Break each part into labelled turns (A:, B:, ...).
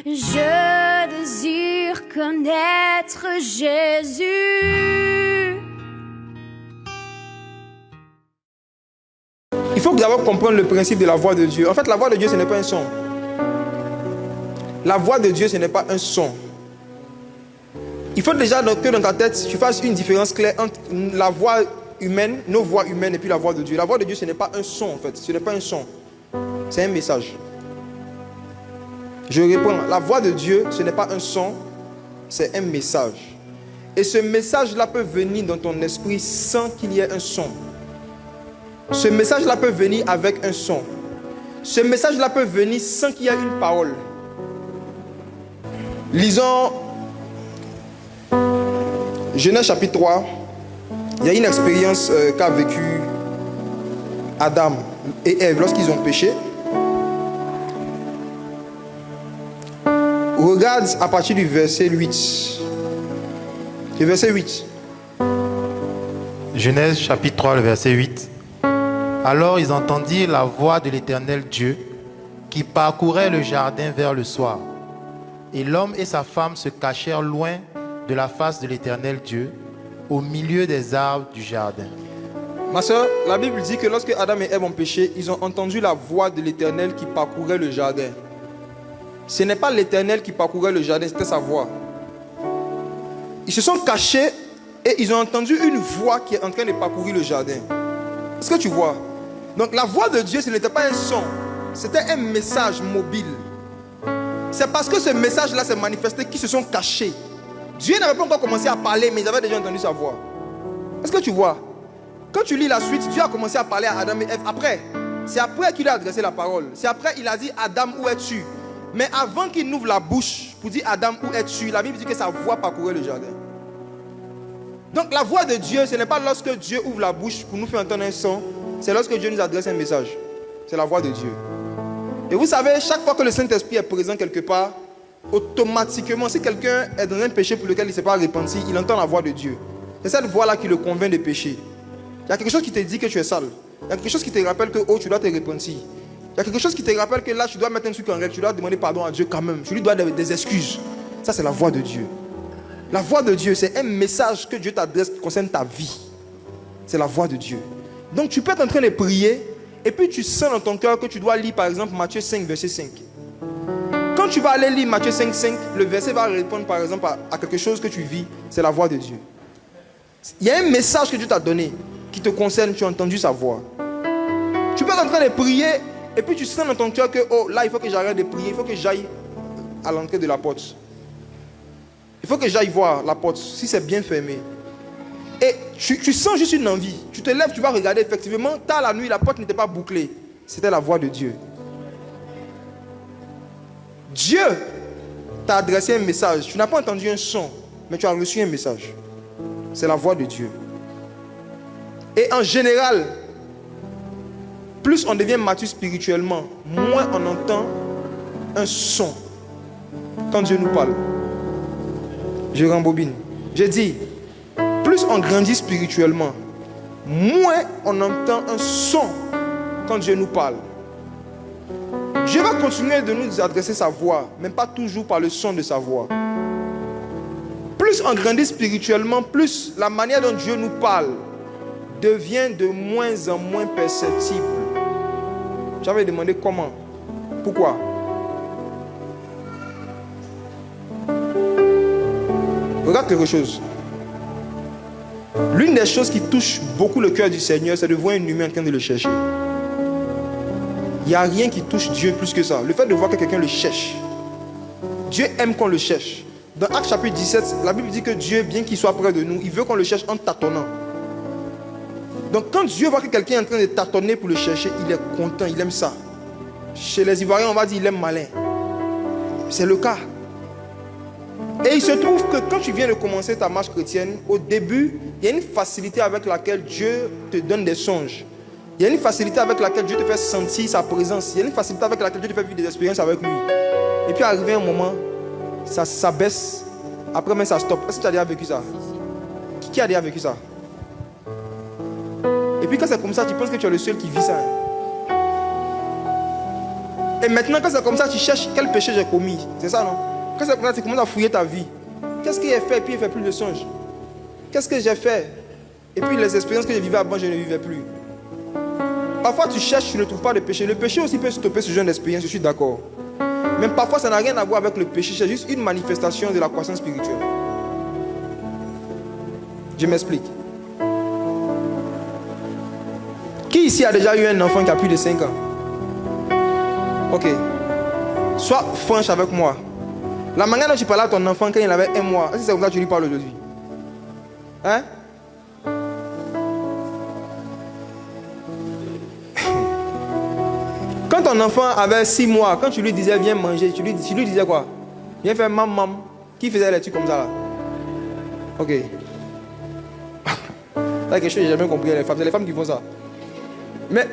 A: Je désire connaître Jésus.
B: Il faut d'abord comprendre le principe de la voix de Dieu. En fait, la voix de Dieu, ce n'est pas un son. La voix de Dieu, ce n'est pas un son. Il faut déjà que dans ta tête, tu fasses une différence claire entre la voix humaine, nos voix humaines et puis la voix de Dieu. La voix de Dieu, ce n'est pas un son en fait. Ce n'est pas un son. C'est un message. Je réponds, la voix de Dieu, ce n'est pas un son, c'est un message. Et ce message-là peut venir dans ton esprit sans qu'il y ait un son. Ce message-là peut venir avec un son. Ce message-là peut venir sans qu'il y ait une parole. Lisons Genèse chapitre 3. Il y a une expérience qu'a vécue Adam et Ève lorsqu'ils ont péché. Regarde à partir du verset 8. Le verset 8.
C: Genèse chapitre 3, le verset 8. Alors ils entendirent la voix de l'Éternel Dieu qui parcourait le jardin vers le soir. Et l'homme et sa femme se cachèrent loin de la face de l'Éternel Dieu, au milieu des arbres du jardin.
B: Ma soeur, la Bible dit que lorsque Adam et Ève ont péché, ils ont entendu la voix de l'Éternel qui parcourait le jardin. Ce n'est pas l'Éternel qui parcourait le jardin, c'était sa voix. Ils se sont cachés et ils ont entendu une voix qui est en train de parcourir le jardin. Est-ce que tu vois? Donc la voix de Dieu, ce n'était pas un son, c'était un message mobile. C'est parce que ce message-là s'est manifesté qu'ils se sont cachés. Dieu n'avait pas encore commencé à parler, mais ils avaient déjà entendu sa voix. Est-ce que tu vois? Quand tu lis la suite, Dieu a commencé à parler à Adam et Ève après. C'est après qu'il a adressé la parole. C'est après qu'il a dit, Adam, où es-tu? Mais avant qu'il n'ouvre la bouche pour dire, Adam, où es-tu? La Bible dit que sa voix parcourait le jardin. Donc la voix de Dieu, ce n'est pas lorsque Dieu ouvre la bouche pour nous faire entendre un son. C'est lorsque Dieu nous adresse un message. C'est la voix de Dieu. Et vous savez, chaque fois que le Saint-Esprit est présent quelque part, automatiquement, si quelqu'un est dans un péché pour lequel il ne s'est pas repenti, il entend la voix de Dieu. C'est cette voix-là qui le convainc de pécher. Il y a quelque chose qui te dit que tu es sale. Il y a quelque chose qui te rappelle que oh, tu dois te repentir. Il y a quelque chose qui te rappelle que là, tu dois mettre un truc en règle. Tu dois demander pardon à Dieu quand même. Tu lui dois des excuses. Ça, c'est la voix de Dieu. La voix de Dieu, c'est un message que Dieu t'adresse qui concerne ta vie. C'est la voix de Dieu. Donc, tu peux être en train de prier et puis tu sens dans ton cœur que tu dois lire, par exemple, Matthieu 5, verset 5. Quand tu vas aller lire Matthieu 5, 5, le verset va répondre, par exemple, à quelque chose que tu vis. C'est la voix de Dieu. Il y a un message que Dieu t'a donné qui te concerne, tu as entendu sa voix. Tu peux être en train de prier et puis tu sens dans ton cœur que oh, là, il faut que j'arrête de prier, il faut que j'aille à l'entrée de la porte. Il faut que j'aille voir la porte, si c'est bien fermé. Et tu sens juste une envie. Tu te lèves, tu vas regarder, effectivement, tard la nuit, la porte n'était pas bouclée. C'était la voix de Dieu. Dieu t'a adressé un message. Tu n'as pas entendu un son, mais tu as reçu un message. C'est la voix de Dieu. Et en général, plus on devient mature spirituellement, moins on entend un son quand Dieu nous parle. Je rembobine. Je dis, plus on grandit spirituellement, moins on entend un son quand Dieu nous parle. Dieu va continuer de nous adresser sa voix, mais pas toujours par le son de sa voix. Plus on grandit spirituellement, plus la manière dont Dieu nous parle devient de moins en moins perceptible. J'avais demandé comment. Pourquoi? Regarde quelque chose. L'une des choses qui touche beaucoup le cœur du Seigneur, c'est de voir un humain en train de le chercher. Il n'y a rien qui touche Dieu plus que ça. Le fait de voir que quelqu'un le cherche. Dieu aime qu'on le cherche. Dans Actes chapitre 17, la Bible dit que Dieu, bien qu'il soit près de nous, il veut qu'on le cherche en tâtonnant. Donc quand Dieu voit que quelqu'un est en train de tâtonner pour le chercher, il est content, il aime ça. Chez les Ivoiriens, on va dire il aime malin. C'est le cas. Et il se trouve que quand tu viens de commencer ta marche chrétienne, au début, il y a une facilité avec laquelle Dieu te donne des songes. Il y a une facilité avec laquelle Dieu te fait sentir sa présence. Il y a une facilité avec laquelle Dieu te fait vivre des expériences avec lui. Et puis arrivé un moment, ça baisse. Après même ça stoppe. Est-ce que tu as déjà vécu ça? Qui a déjà vécu ça? Et puis quand c'est comme ça, tu penses que tu es le seul qui vit ça. Et maintenant, quand c'est comme ça, tu cherches quel péché j'ai commis. C'est ça, non? Quand c'est comme ça, tu commences à fouiller ta vie. Qu'est-ce qu'il a fait? Et puis il ne fait plus de songes. Qu'est-ce que j'ai fait? Et puis les expériences que je vivais avant, je ne vivais plus. Parfois, tu cherches, tu ne trouves pas de péché. Le péché aussi peut stopper ce genre d'expérience, je suis d'accord. Mais parfois, ça n'a rien à voir avec le péché. C'est juste une manifestation de la croissance spirituelle. Je m'explique. Qui ici a déjà eu un enfant qui a plus de 5 ans? Ok. Sois franche avec moi. La manière dont tu parlais à ton enfant quand il avait 1 mois, est-ce que c'est comme ça que tu lui parles aujourd'hui? Hein? Quand ton enfant avait 6 mois, quand tu lui disais viens manger, tu lui disais quoi? Viens faire maman. Qui faisait les trucs comme ça là? Ok. C'est quelque chose que j'ai jamais compris les femmes. C'est les femmes qui font ça. Mais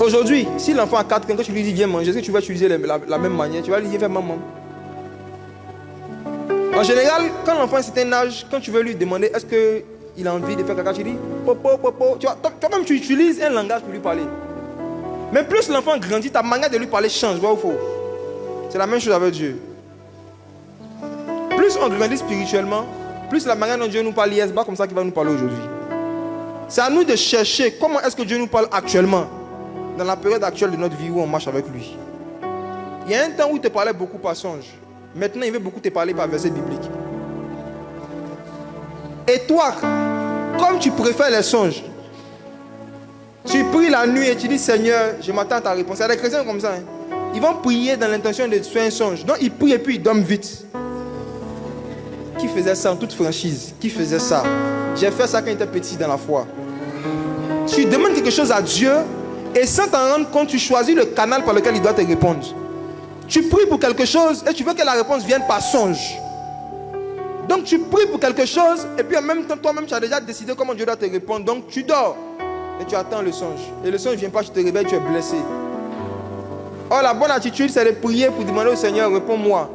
B: aujourd'hui, si l'enfant a 4 ans, quand tu lui dis viens manger, est-ce que tu vas utiliser la même manière? Tu vas lui dire faire maman. En général, quand l'enfant a un certain âge, quand tu veux lui demander est-ce qu'il a envie de faire caca, tu dis popo, popo. Tu vois, toi-même tu utilises un langage pour lui parler. Mais plus l'enfant grandit, ta manière de lui parler change, vrai ou faux? C'est la même chose avec Dieu. Plus on grandit spirituellement, plus la manière dont Dieu nous parle, c'est pas comme ça qu'il va nous parler aujourd'hui. C'est à nous de chercher comment est-ce que Dieu nous parle actuellement, dans la période actuelle de notre vie où on marche avec lui. Il y a un temps où il te parlait beaucoup par songe. Maintenant, il veut beaucoup te parler par verset biblique. Et toi, comme tu préfères les songes, tu pries la nuit et tu dis Seigneur, je m'attends à ta réponse. Il y a des chrétiens comme ça. Hein. Ils vont prier dans l'intention de faire un songe. Donc ils prient et puis ils dorment vite. Qui faisait ça en toute franchise? Qui faisait ça? J'ai fait ça quand j'étais petit dans la foi. Tu demandes quelque chose à Dieu et sans t'en rendre compte, tu choisis le canal par lequel il doit te répondre. Tu pries pour quelque chose et tu veux que la réponse vienne par songe. Donc tu pries pour quelque chose et puis en même temps, toi-même, tu as déjà décidé comment Dieu doit te répondre. Donc tu dors et tu attends le songe. Et le songe ne vient pas, tu te réveilles, tu es blessé. Or, la bonne attitude, c'est de prier pour demander au Seigneur, réponds-moi.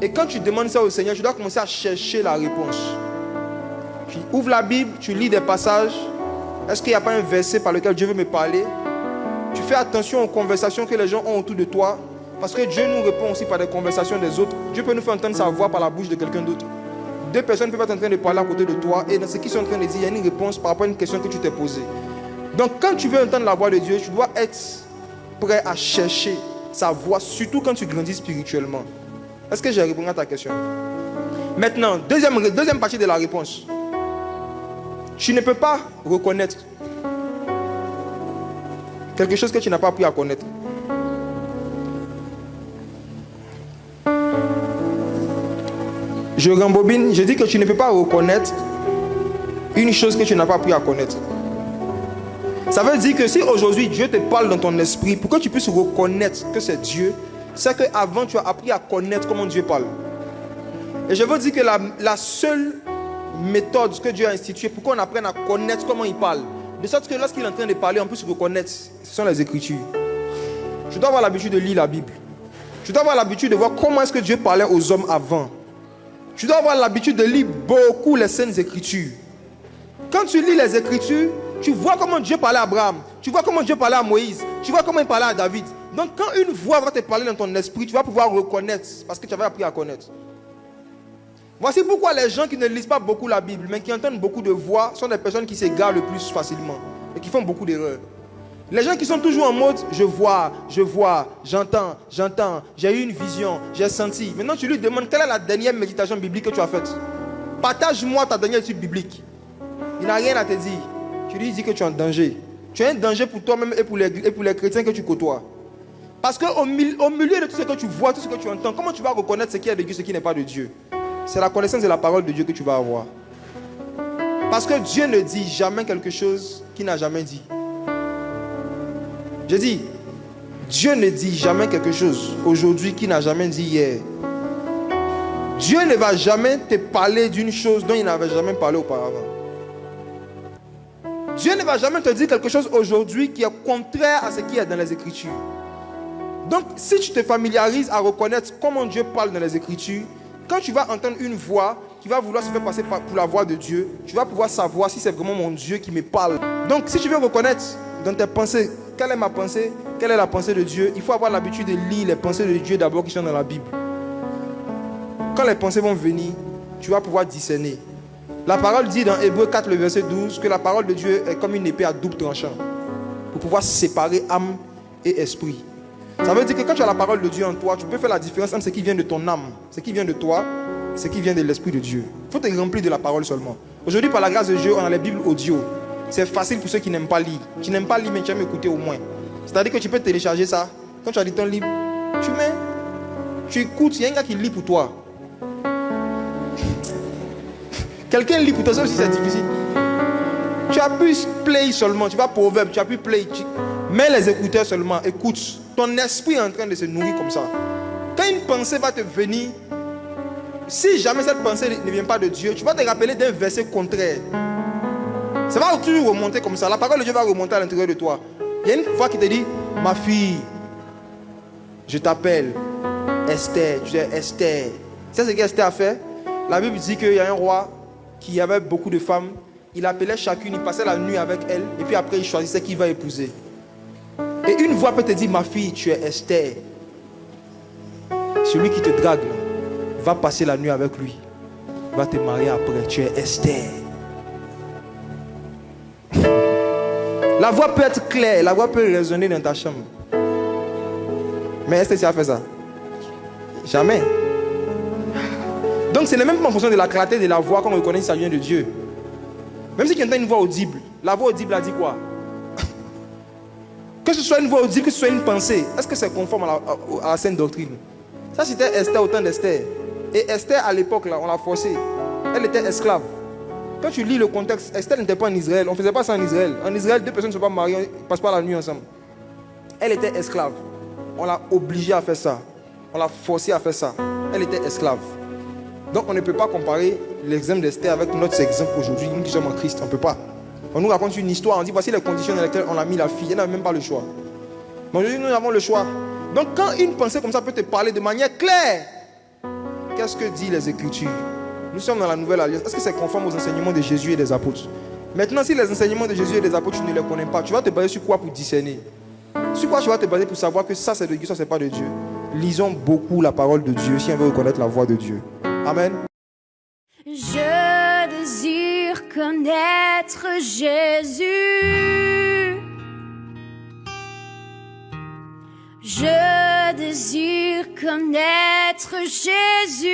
B: Et quand tu demandes ça au Seigneur, tu dois commencer à chercher la réponse. Tu ouvres la Bible, tu lis des passages. Est-ce qu'il n'y a pas un verset par lequel Dieu veut me parler? Tu fais attention aux conversations que les gens ont autour de toi. Parce que Dieu nous répond aussi par des conversations des autres. Dieu peut nous faire entendre sa voix par la bouche de quelqu'un d'autre. 2 personnes peuvent être en train de parler à côté de toi. Et dans ce qu'ils sont en train de dire, il y a une réponse par rapport à une question que tu t'es posée. Donc quand tu veux entendre la voix de Dieu, tu dois être prêt à chercher sa voix, surtout quand tu grandis spirituellement. Est-ce que j'ai répondu à ta question? Maintenant, deuxième partie de la réponse. Tu ne peux pas reconnaître quelque chose que tu n'as pas appris à connaître. Je rembobine, je dis que tu ne peux pas reconnaître une chose que tu n'as pas appris à connaître. Ça veut dire que si aujourd'hui Dieu te parle dans ton esprit, pour que tu puisses reconnaître que c'est Dieu, c'est qu'avant tu as appris à connaître comment Dieu parle. Et je veux dire que la seule méthode que Dieu a instituée pour qu'on apprenne à connaître comment il parle, de sorte que lorsqu'il est en train de parler, on puisse reconnaître, ce sont les Écritures. Tu dois avoir l'habitude de lire la Bible. Tu dois avoir l'habitude de voir comment est-ce que Dieu parlait aux hommes avant. Tu dois avoir l'habitude de lire beaucoup les Saintes Écritures. Quand tu lis les Écritures, tu vois comment Dieu parlait à Abraham. Tu vois comment Dieu parlait à Moïse. Tu vois comment il parlait à David. Donc quand une voix va te parler dans ton esprit, tu vas pouvoir reconnaître parce que tu avais appris à connaître. Voici pourquoi les gens qui ne lisent pas beaucoup la Bible, mais qui entendent beaucoup de voix, sont des personnes qui s'égarent le plus facilement et qui font beaucoup d'erreurs. Les gens qui sont toujours en mode je vois, j'entends, j'ai eu une vision, j'ai senti. Maintenant tu lui demandes quelle est la dernière méditation biblique que tu as faite. Partage-moi ta dernière étude biblique. Il n'a rien à te dire. Tu lui dis que tu es en danger. Tu es un danger pour toi-même et pour les chrétiens que tu côtoies. Parce qu'au milieu de tout ce que tu vois, tout ce que tu entends, comment tu vas reconnaître ce qui est de Dieu, ce qui n'est pas de Dieu? C'est la connaissance de la parole de Dieu que tu vas avoir. Parce que Dieu ne dit jamais quelque chose qu'il n'a jamais dit. Je dis, Dieu ne dit jamais quelque chose aujourd'hui qu'il n'a jamais dit hier. Dieu ne va jamais te parler d'une chose dont il n'avait jamais parlé auparavant. Dieu ne va jamais te dire quelque chose aujourd'hui qui est contraire à ce qui est dans les Écritures. Donc, si tu te familiarises à reconnaître comment Dieu parle dans les Écritures, quand tu vas entendre une voix qui va vouloir se faire passer pour la voix de Dieu, tu vas pouvoir savoir si c'est vraiment mon Dieu qui me parle. Donc, si tu veux reconnaître dans tes pensées quelle est ma pensée, quelle est la pensée de Dieu, il faut avoir l'habitude de lire les pensées de Dieu d'abord qui sont dans la Bible. Quand les pensées vont venir, tu vas pouvoir discerner. La parole dit dans Hébreux 4, le verset 12, que la parole de Dieu est comme une épée à double tranchant pour pouvoir séparer âme et esprit. Ça veut dire que quand tu as la parole de Dieu en toi, tu peux faire la différence entre ce qui vient de ton âme, ce qui vient de toi, ce qui vient de l'esprit de Dieu. Il faut te remplir de la parole seulement. Aujourd'hui, par la grâce de Dieu, on a les Bibles audio. C'est facile pour ceux qui n'aiment pas lire. Tu n'aimes pas lire, mais tu aimes écouter au moins. C'est-à-dire que tu peux télécharger ça. Quand tu as dit ton livre, tu mets, tu écoutes, il y a un gars qui lit pour toi. Quelqu'un lit pour toi, ça aussi c'est difficile. Tu appuies play seulement, tu vas proverbe, tu appuies play. Mets les écouteurs seulement, écoute. Ton esprit est en train de se nourrir comme ça. Quand une pensée va te venir, si jamais cette pensée ne vient pas de Dieu, tu vas te rappeler d'un verset contraire. Ça va toujours remonter comme ça. La parole de Dieu va remonter à l'intérieur de toi. Il y a une voix qui te dit, ma fille, je t'appelle Esther. Tu es Esther. C'est ce qu'Esther a fait. La Bible dit qu'il y a un roi qui avait beaucoup de femmes. Il appelait chacune, il passait la nuit avec elle. Et puis après, il choisissait qui va épouser. Et une voix peut te dire, ma fille, tu es Esther. Celui qui te drague, va passer la nuit avec lui. Va te marier après. Tu es Esther. La voix peut être claire, la voix peut résonner dans ta chambre. Mais est-ce que tu as fait ça? Jamais. Donc ce n'est même pas en fonction de la clarté de la voix qu'on reconnaît si ça vient de Dieu. Même si tu entends une voix audible, la voix audible a dit quoi? Que ce soit une voix audible, que ce soit une pensée, est-ce que c'est conforme à la sainte doctrine? Ça c'était Esther au temps d'Esther. Et Esther à l'époque là, on l'a forcée. Elle était esclave. Quand tu lis le contexte, Esther n'était pas en Israël. On ne faisait pas ça en Israël. En Israël, deux personnes ne sont pas mariées, ils ne passent pas la nuit ensemble. Elle était esclave. On l'a obligée à faire ça. On l'a forcée à faire ça. Elle était esclave. Donc on ne peut pas comparer l'exemple d'Esther avec notre exemple aujourd'hui. Nous qui sommes en Christ, on ne peut pas. On nous raconte une histoire, on dit voici les conditions dans lesquelles on a mis la fille. Elle n'avait même pas le choix. Mais aujourd'hui, nous avons le choix. Donc quand une pensée comme ça peut te parler de manière claire, qu'est-ce que disent les Écritures? Nous sommes dans la nouvelle alliance. Est-ce que c'est conforme aux enseignements de Jésus et des apôtres? Maintenant, si les enseignements de Jésus et des apôtres, tu ne les connais pas, tu vas te baser sur quoi pour discerner? Sur quoi tu vas te baser pour savoir que ça c'est de Dieu, ça c'est pas de Dieu? Lisons beaucoup la parole de Dieu si on veut reconnaître la voix de Dieu. Amen.
A: Je désire connaître Jésus. Je désire connaître Jésus.